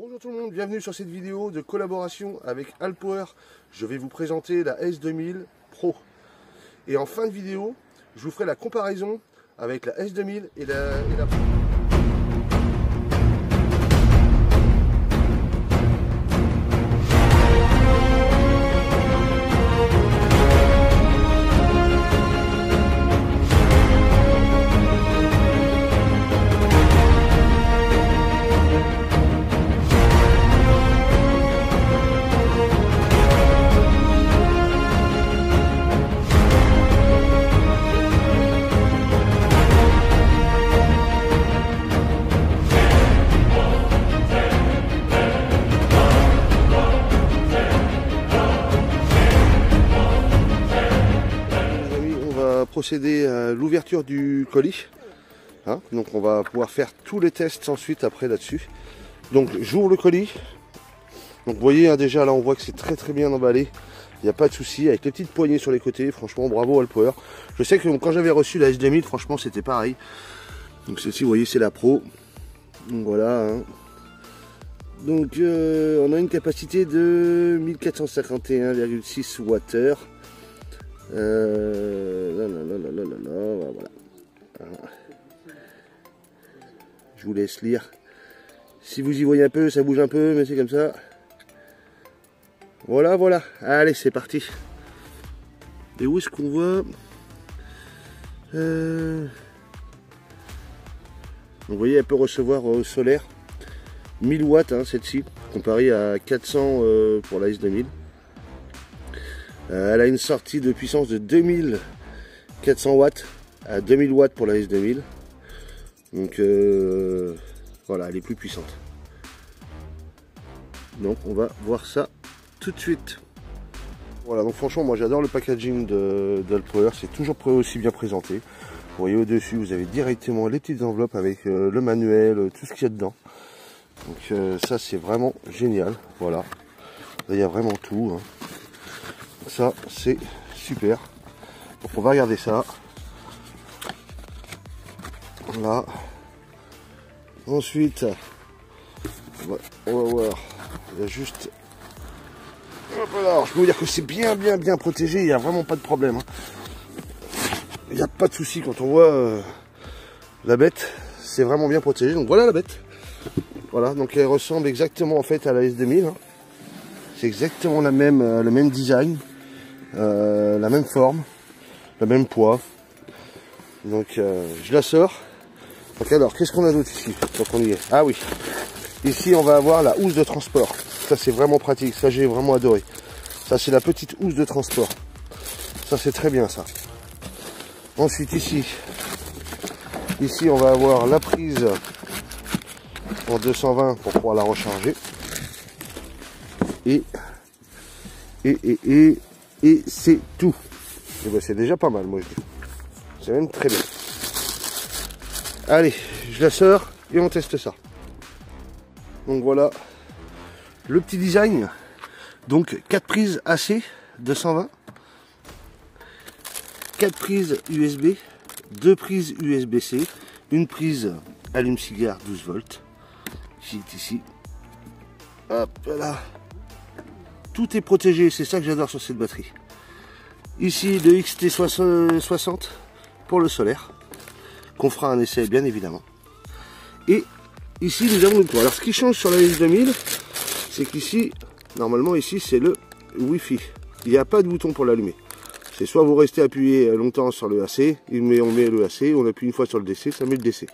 Bonjour tout le monde, bienvenue sur cette vidéo de collaboration avec Alpower. Je vais vous présenter la S2000 Pro. Et en fin de vidéo, je vous ferai la comparaison avec la S2000 et la Pro. Procéder à l'ouverture du colis, donc on va pouvoir faire tous les tests ensuite après là-dessus. Donc j'ouvre le colis, donc vous voyez déjà là on voit que c'est très bien emballé, il n'y a pas de souci avec les petites poignées sur les côtés. Franchement bravo Alpower. Je sais que quand j'avais reçu la S2000 franchement c'était pareil. Donc celle-ci vous voyez c'est la Pro, donc voilà donc on a une capacité de 1451,6 Wh. Voilà. Je vous laisse lire. Si vous y voyez un peu, ça bouge un peu, mais c'est comme ça. Voilà. Allez, c'est parti. Et où est-ce qu'on voit Vous voyez, elle peut recevoir au solaire 1000 watts, celle-ci, comparée à 400 pour la S2000. Elle a une sortie de puissance de 2400 watts à 2000 watts pour la S2000. Donc voilà, elle est plus puissante. Donc on va voir ça tout de suite. Voilà, donc franchement moi j'adore le packaging d'Alpower, c'est toujours aussi bien présenté. Vous voyez au-dessus, vous avez directement les petites enveloppes avec le manuel, tout ce qu'il y a dedans. Donc ça c'est vraiment génial, voilà. Là, il y a vraiment tout. Ça c'est super, donc on va regarder ça là. Ensuite on va voir, il y a juste alors je peux vous dire que c'est bien protégé, il n'y a vraiment pas de problème, il n'y a pas de souci quand on voit la bête, c'est vraiment bien protégé. Donc voilà la bête, voilà, donc elle ressemble exactement en fait à la S2000, c'est exactement le même design. La même forme, le même poids. Donc je la sors. Donc alors qu'est-ce qu'on a d'autre ici? Donc on y est. Ah oui, ici on va avoir la housse de transport. Ça c'est vraiment pratique, ça j'ai vraiment adoré. Ça c'est la petite housse de transport. Ça c'est très bien ça. Ensuite ici on va avoir la prise en 220 pour pouvoir la recharger. Et c'est tout. Et ben c'est déjà pas mal, moi je dis. C'est même très bien. Allez, je la sors et on teste ça. Donc voilà le petit design. Donc 4 prises AC 220, 4 prises USB, 2 prises USB-C, une prise allume-cigare 12 volts qui est ici. Hop là. Tout est protégé, c'est ça que j'adore sur cette batterie. Ici le XT60 pour le solaire, qu'on fera un essai bien évidemment. Et ici nous avons le toit. Alors ce qui change sur la S2000, c'est qu'ici, normalement ici c'est le Wi-Fi. Il n'y a pas de bouton pour l'allumer. C'est soit vous restez appuyé longtemps sur le AC, on met le AC, on appuie une fois sur le DC, ça met le DC.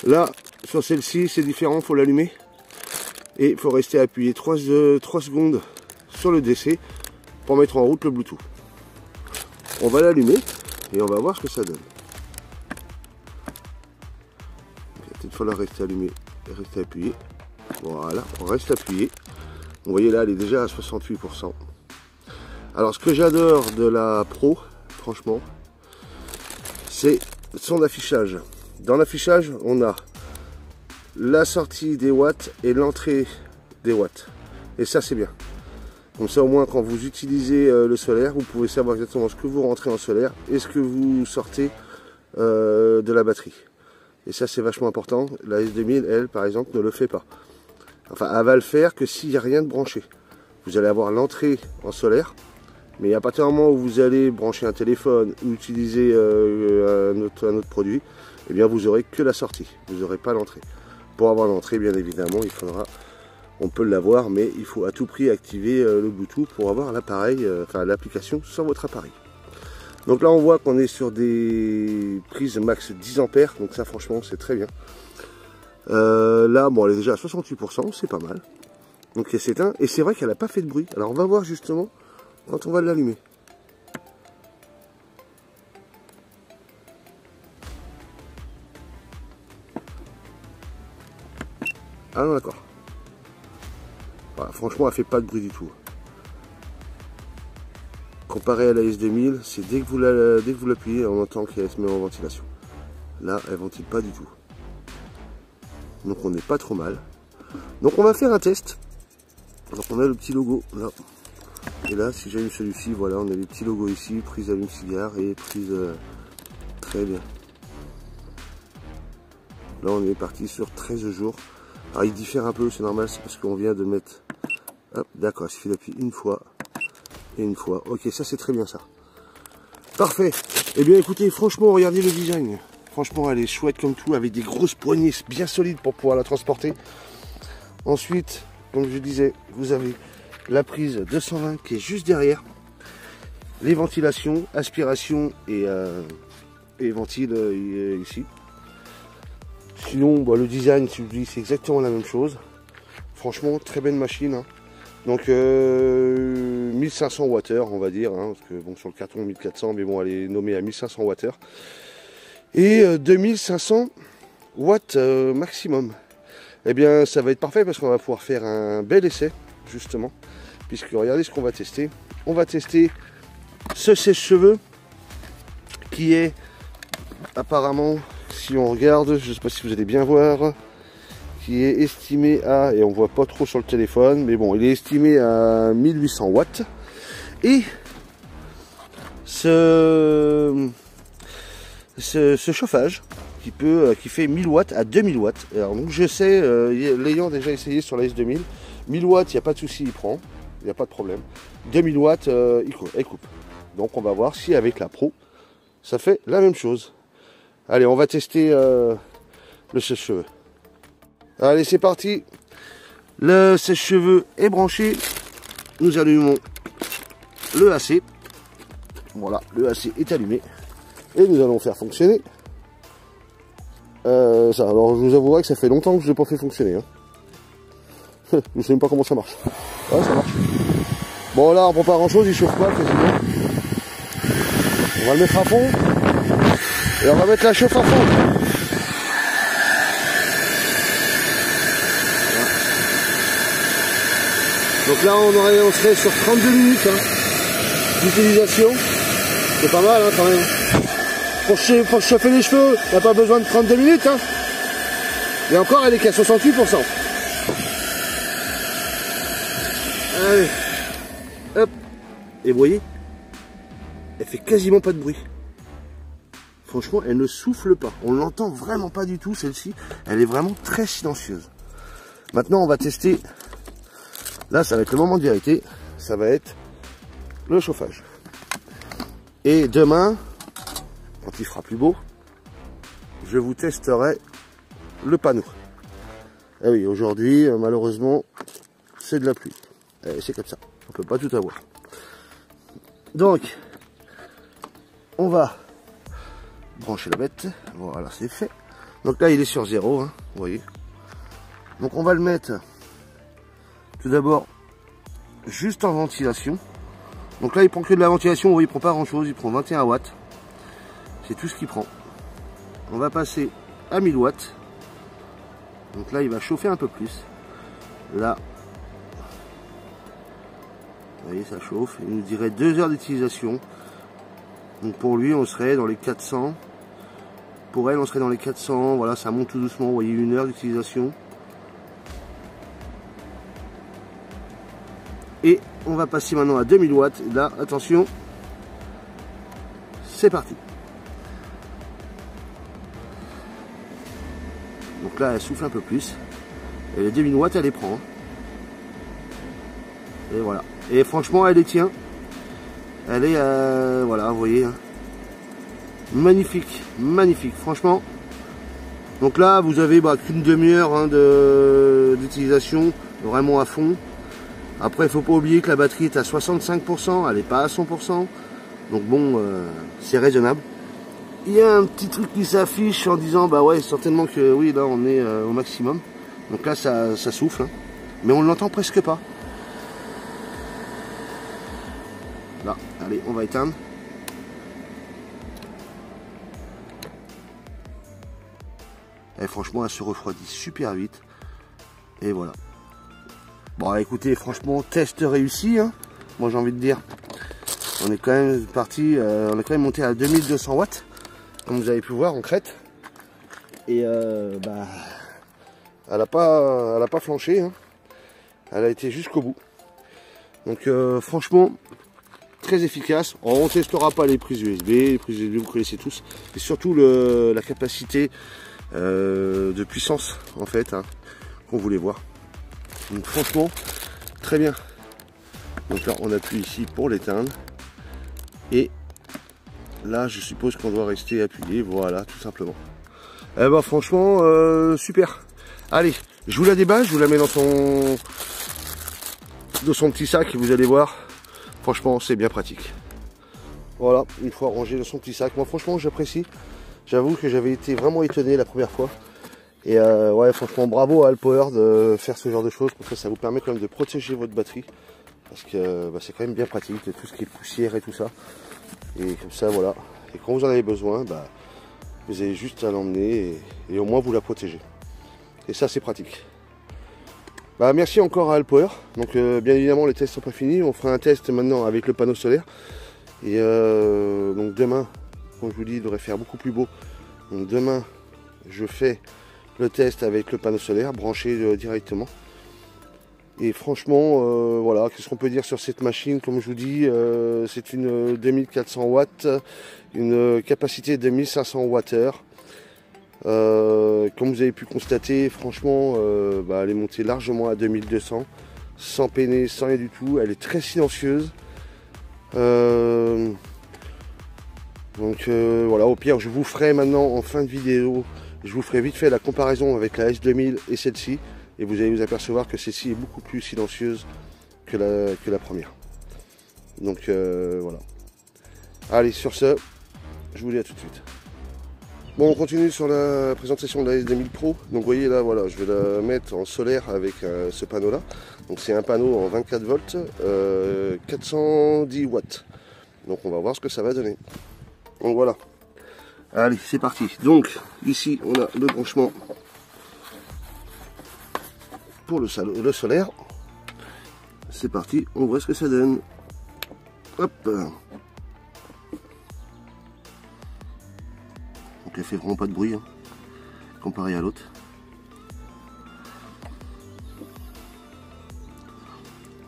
Là, sur celle-ci, c'est différent, il faut l'allumer. Et il faut rester appuyé 3 secondes sur le DC pour mettre en route le Bluetooth. On va l'allumer et on va voir ce que ça donne. Il va peut-être falloir rester allumé et rester appuyé. Voilà, on reste appuyé. Vous voyez là, elle est déjà à 68%. Alors ce que j'adore de la Pro, franchement, c'est son affichage. Dans l'affichage, on a la sortie des watts et l'entrée des watts. Et ça c'est bien. Comme ça au moins quand vous utilisez le solaire, vous pouvez savoir exactement ce que vous rentrez en solaire et ce que vous sortez de la batterie. Et ça c'est vachement important. La S2000, elle par exemple, ne le fait pas. Enfin, elle va le faire que s'il n'y a rien de branché. Vous allez avoir l'entrée en solaire, mais à partir du moment où vous allez brancher un téléphone ou utiliser un autre produit, eh bien vous aurez que la sortie, vous n'aurez pas l'entrée. Pour avoir l'entrée, bien évidemment, il faudra, on peut l'avoir, mais il faut à tout prix activer le Bluetooth pour avoir l'appareil, enfin l'application sur votre appareil. Donc là on voit qu'on est sur des prises max 10 ampères, donc ça franchement c'est très bien. Là bon, elle est déjà à 68%, c'est pas mal. Donc elle s'éteint, et c'est vrai qu'elle n'a pas fait de bruit. Alors on va voir justement quand on va l'allumer. Ah non, d'accord. Voilà, franchement elle fait pas de bruit du tout. Comparé à la S2000, c'est dès que vous l'appuyez, on entend qu'elle se met en ventilation. Là, elle ventile pas du tout. Donc on n'est pas trop mal. Donc on va faire un test. Donc on a le petit logo là. Et là, si j'allume celui-ci, voilà, on a les petits logos ici, prise allume-cigare et prise très bien. Là on est parti sur 13 jours. Alors il diffère un peu, c'est normal, c'est parce qu'on vient de mettre... Hop, d'accord, il suffit d'appuyer une fois. Et une fois. Ok, ça c'est très bien ça. Parfait. Eh bien écoutez, franchement, regardez le design. Franchement, elle est chouette comme tout, avec des grosses poignées bien solides pour pouvoir la transporter. Ensuite, comme je disais, vous avez la prise 220 qui est juste derrière. Les ventilations, aspiration et ventile ici. Sinon, bah, le design, si je vous dis, c'est exactement la même chose. Franchement, très belle machine. Hein. Donc 1500 Wh, on va dire, hein, parce que bon, sur le carton 1400, mais bon, elle est nommée à 1500 Wh. Et 2500 watts maximum. Eh bien, ça va être parfait parce qu'on va pouvoir faire un bel essai, justement. Puisque regardez ce qu'on va tester. On va tester ce sèche-cheveux qui est apparemment, si on regarde, je ne sais pas si vous allez bien voir, qui est estimé à, et on voit pas trop sur le téléphone, mais bon, il est estimé à 1800 watts. Et ce chauffage qui fait 1000 watts à 2000 watts. Alors donc je sais, l'ayant déjà essayé sur la S2000, 1000 watts, il n'y a pas de souci, il prend, il n'y a pas de problème. 2000 watts, il coupe. Donc on va voir si avec la Pro, ça fait la même chose. Allez, on va tester le sèche-cheveux. Allez, c'est parti. Le sèche-cheveux est branché. Nous allumons le AC. Voilà, le AC est allumé. Et nous allons faire fonctionner ça. Alors, je vous avouerai que ça fait longtemps que je ne l'ai pas fait fonctionner. Hein. Je ne sais même pas comment ça marche. Ouais, ça marche. Bon, là, on prend pas grand-chose, il chauffe pas quasiment. On va le mettre à fond. Et on va mettre la chauffe à fond. Donc là on serait sur 32 minutes hein, d'utilisation. C'est pas mal hein, quand même. Pour chauffer les cheveux, il n'y a pas besoin de 32 minutes. Hein. Et encore elle est qu'à 68%. Allez. Hop. Et vous voyez, elle fait quasiment pas de bruit. Franchement, elle ne souffle pas. On l'entend vraiment pas du tout celle-ci. Elle est vraiment très silencieuse. Maintenant on va tester. Là, ça va être le moment de vérité, ça va être le chauffage. Et demain, quand il fera plus beau, je vous testerai le panneau. Eh oui, aujourd'hui, malheureusement, c'est de la pluie. C'est comme ça, on peut pas tout avoir. Donc, on va brancher la bête. Voilà, c'est fait. Donc là, il est sur 0, hein, vous voyez. Donc on va le mettre... Tout d'abord, juste en ventilation. Donc là, il prend que de la ventilation. Vous voyez, il prend pas grand chose. Il prend 21 watts. C'est tout ce qu'il prend. On va passer à 1000 watts. Donc là, il va chauffer un peu plus. Là, vous voyez, ça chauffe. Il nous dirait 2 heures d'utilisation. Donc pour lui, on serait dans les 400. Pour elle, on serait dans les 400. Voilà, ça monte tout doucement. Vous voyez, 1 heure d'utilisation. Et on va passer maintenant à 2000 watts. Et là, attention, c'est parti. Donc là, elle souffle un peu plus. Et les 2000 watts, elle les prend. Et voilà. Et franchement, elle les tient. Elle est, voilà, vous voyez. Hein. Magnifique, magnifique, franchement. Donc là, vous avez qu'une demi-heure hein, d'utilisation, vraiment à fond. Après, il faut pas oublier que la batterie est à 65%, elle n'est pas à 100%. Donc bon, c'est raisonnable. Il y a un petit truc qui s'affiche en disant, bah ouais, certainement que oui, là on est au maximum. Donc là, ça souffle, hein. Mais on ne l'entend presque pas. Là, allez, on va éteindre. Et franchement, elle se refroidit super vite. Et voilà. Bon, écoutez, franchement, test réussi, hein. Moi, j'ai envie de dire. On est quand même parti, on est quand même monté à 2200 watts, comme vous avez pu voir en crête. Et elle n'a pas flanché, hein. Elle a été jusqu'au bout. Donc franchement, très efficace. On ne testera pas les prises USB. Les prises USB, vous connaissez tous. Et surtout la capacité de puissance, en fait, hein, qu'on voulait voir. Donc franchement, très bien. Donc là, on appuie ici pour l'éteindre. Et là, je suppose qu'on doit rester appuyé. Voilà, tout simplement. Eh ben franchement, super. Allez, je vous la déballe, je vous la mets dans son petit sac. Vous allez voir, franchement, c'est bien pratique. Voilà, une fois rangé dans son petit sac. Moi, franchement, j'apprécie. J'avoue que j'avais été vraiment étonné la première fois. Et ouais, franchement, bravo à Alpower de faire ce genre de choses. Parce que ça vous permet quand même de protéger votre batterie. Parce que c'est quand même bien pratique, tout ce qui est poussière et tout ça. Et comme ça, voilà. Et quand vous en avez besoin, vous avez juste à l'emmener et au moins vous la protégez. Et ça, c'est pratique. Merci encore à Alpower. Donc, bien évidemment, les tests sont pas finis. On fera un test maintenant avec le panneau solaire. Et donc demain, comme je vous dis, il devrait faire beaucoup plus beau. Donc demain, je fais le test avec le panneau solaire branché directement. Et franchement, voilà, qu'est-ce qu'on peut dire sur cette machine? Comme je vous dis, c'est une 2400 watts, une capacité de 1500 Wh. Comme vous avez pu constater, franchement, elle est montée largement à 2200, sans peiner, sans rien du tout. Elle est très silencieuse. Donc voilà, au pire, je vous ferai maintenant en fin de vidéo, je vous ferai vite fait la comparaison avec la S2000 et celle-ci. Et vous allez vous apercevoir que celle-ci est beaucoup plus silencieuse que la première. Donc voilà. Allez, sur ce, je vous dis à tout de suite. Bon, on continue sur la présentation de la S2000 Pro. Donc vous voyez là, voilà, je vais la mettre en solaire avec ce panneau-là. Donc c'est un panneau en 24 volts, 410 watts. Donc on va voir ce que ça va donner. Donc voilà. Allez, c'est parti. Donc ici, on a le branchement pour le solaire. C'est parti, on voit ce que ça donne. Hop. Donc elle fait vraiment pas de bruit, hein, comparé à l'autre.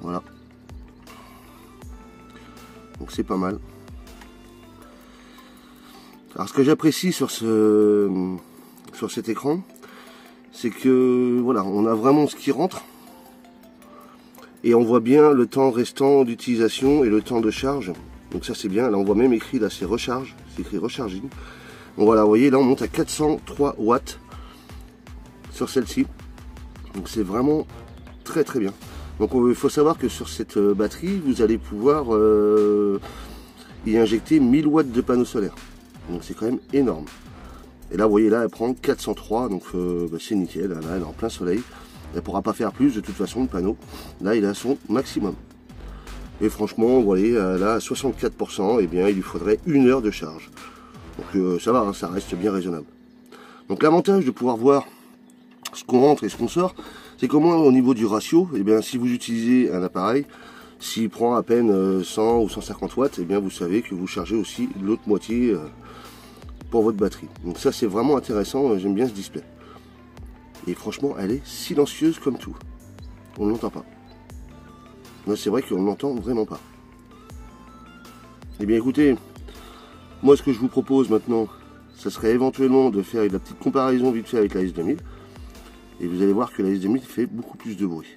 Voilà. Donc c'est pas mal. Alors ce que j'apprécie sur cet écran, c'est que voilà, on a vraiment ce qui rentre et on voit bien le temps restant d'utilisation et le temps de charge. Donc ça c'est bien. Là on voit même écrit, là c'est recharge, c'est écrit recharging. Donc voilà, vous voyez là on monte à 403 watts sur celle-ci. Donc c'est vraiment très très bien. Donc il faut savoir que sur cette batterie vous allez pouvoir y injecter 1000 watts de panneaux solaires. Donc c'est quand même énorme. Et là, vous voyez, là, elle prend 403, donc c'est nickel. Là, elle est en plein soleil. Elle ne pourra pas faire plus, de toute façon, le panneau. Là, il a son maximum. Et franchement, vous voyez, là, à 64%, eh bien, il lui faudrait 1 heure de charge. Donc ça va, hein, ça reste bien raisonnable. Donc l'avantage de pouvoir voir ce qu'on rentre et ce qu'on sort, c'est qu'au moins au niveau du ratio, eh bien, si vous utilisez un appareil, s'il prend à peine 100 ou 150 watts, eh bien, vous savez que vous chargez aussi l'autre moitié pour votre batterie. Donc ça c'est vraiment intéressant, j'aime bien ce display. Et franchement elle est silencieuse comme tout. On ne l'entend pas. Là c'est vrai qu'on ne l'entend vraiment pas. Et bien écoutez, moi ce que je vous propose maintenant, ça serait éventuellement de faire la petite comparaison vite fait avec la S2000. Et vous allez voir que la S2000 fait beaucoup plus de bruit.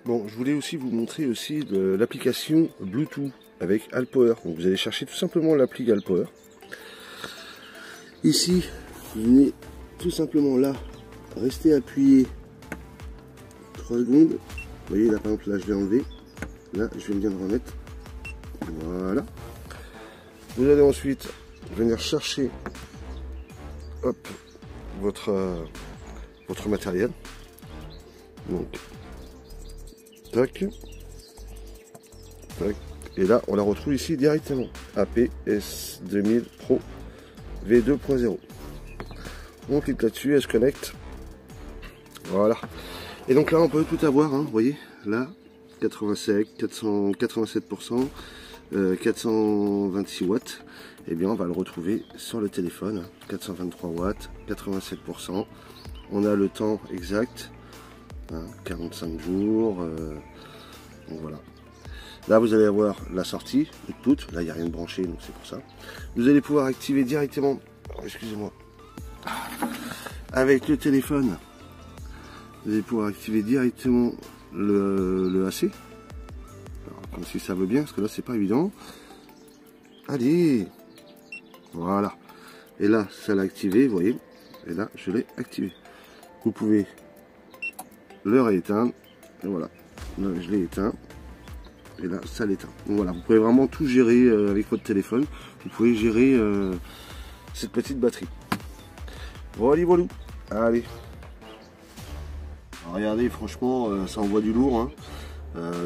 Bon, je voulais aussi vous montrer aussi l'application Bluetooth avec Alpower. Donc vous allez chercher tout simplement l'appli Alpower. Ici, vous venez tout simplement là, rester appuyé 3 secondes. Vous voyez là par exemple, là je vais enlever. Là je vais bien le remettre. Voilà. Vous allez ensuite venir chercher hop, votre matériel. Donc tac, tac, et là on la retrouve ici directement. APS2000 Pro V2.0. On clique là-dessus, elle se connecte. Voilà. Et donc là on peut tout avoir, hein, vous voyez, là 87%, 426 watts. Et bien on va le retrouver sur le téléphone. 423 watts, 87%. On a le temps exact. 45 jours, donc voilà. Là vous allez avoir la sortie, toute, là il n'y a rien de branché, donc c'est pour ça. Vous allez pouvoir activer directement, excusez-moi, avec le téléphone, vous allez pouvoir activer directement le AC. Alors, comme si ça veut bien, parce que là c'est pas évident. Allez, voilà. Et là ça l'a activé, vous voyez, et là je l'ai activé. Vous pouvez le rééteindre, et voilà, là je l'ai éteint, et là ça l'éteint. Donc voilà, vous pouvez vraiment tout gérer avec votre téléphone, vous pouvez gérer cette petite batterie. Voilà, voilà. Allez. Alors, regardez, franchement, ça envoie du lourd, hein.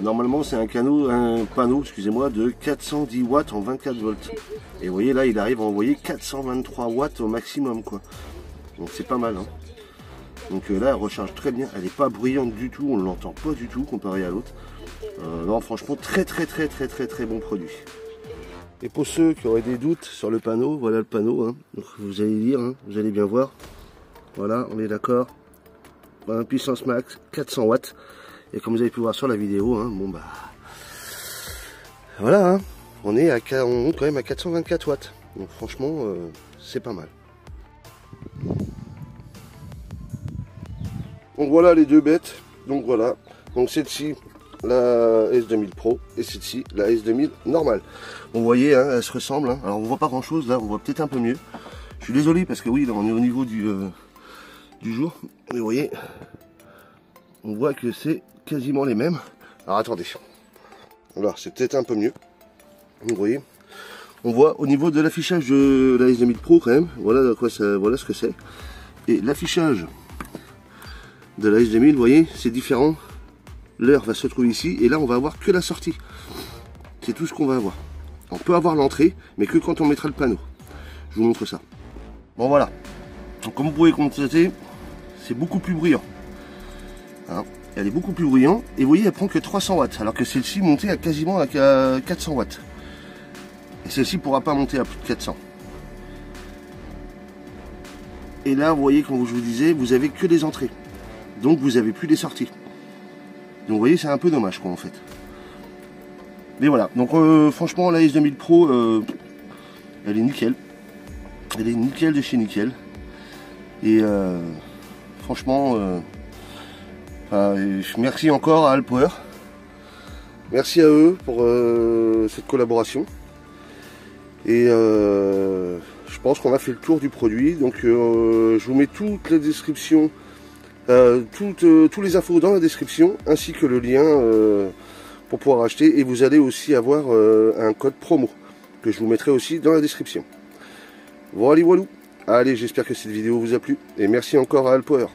Normalement c'est un panneau, excusez-moi, de 410 watts en 24 volts. Et vous voyez là, il arrive à envoyer 423 watts au maximum, quoi. Donc c'est pas mal, hein. Donc là elle recharge très bien, elle n'est pas bruyante du tout, on ne l'entend pas du tout comparé à l'autre. Non, franchement très bon produit. Et pour ceux qui auraient des doutes sur le panneau, voilà le panneau, hein. Donc, vous allez lire, hein, vous allez bien voir. Voilà, on est d'accord. Puissance max 400 watts. Et comme vous avez pu voir sur la vidéo, hein, bon bah voilà, hein, on monte quand même à 424 watts. Donc franchement c'est pas mal. Donc voilà les deux bêtes. Donc voilà. Donc celle-ci, la S2000 Pro, et celle-ci, la S2000 normale. Vous voyez, hein, elles se ressemblent. Hein. Alors on voit pas grand chose là, on voit peut-être un peu mieux. Je suis désolé parce que oui, là on est au niveau du jour. Mais vous voyez, on voit que c'est quasiment les mêmes. Alors attendez. Voilà, c'est peut-être un peu mieux. Vous voyez, on voit au niveau de l'affichage de la S2000 Pro quand même. Voilà quoi ça, voilà ce que c'est. Et l'affichage de la S2000, vous voyez, c'est différent. L'heure va se trouver ici, et là on va avoir que la sortie. C'est tout ce qu'on va avoir. On peut avoir l'entrée, mais que quand on mettra le panneau. Je vous montre ça. Bon voilà. Donc, comme vous pouvez constater, c'est beaucoup plus bruyant. Hein, elle est beaucoup plus bruyante, et vous voyez, elle prend que 300 watts, alors que celle-ci montait à quasiment à 400 watts. Et celle-ci ne pourra pas monter à plus de 400. Et là, vous voyez, comme je vous disais, vous avez que des entrées. Donc vous n'avez plus les sorties. Donc vous voyez, c'est un peu dommage quoi en fait. Mais voilà, donc franchement la S2000 Pro, elle est nickel. Elle est nickel de chez nickel. Et franchement, merci encore à Alpower. Merci à eux pour cette collaboration. Et je pense qu'on a fait le tour du produit. Donc je vous mets toutes les descriptions. Tous les infos dans la description, ainsi que le lien pour pouvoir acheter, et vous allez aussi avoir un code promo que je vous mettrai aussi dans la description. Voilà, voilà. Allez, j'espère que cette vidéo vous a plu, et merci encore à Alpower.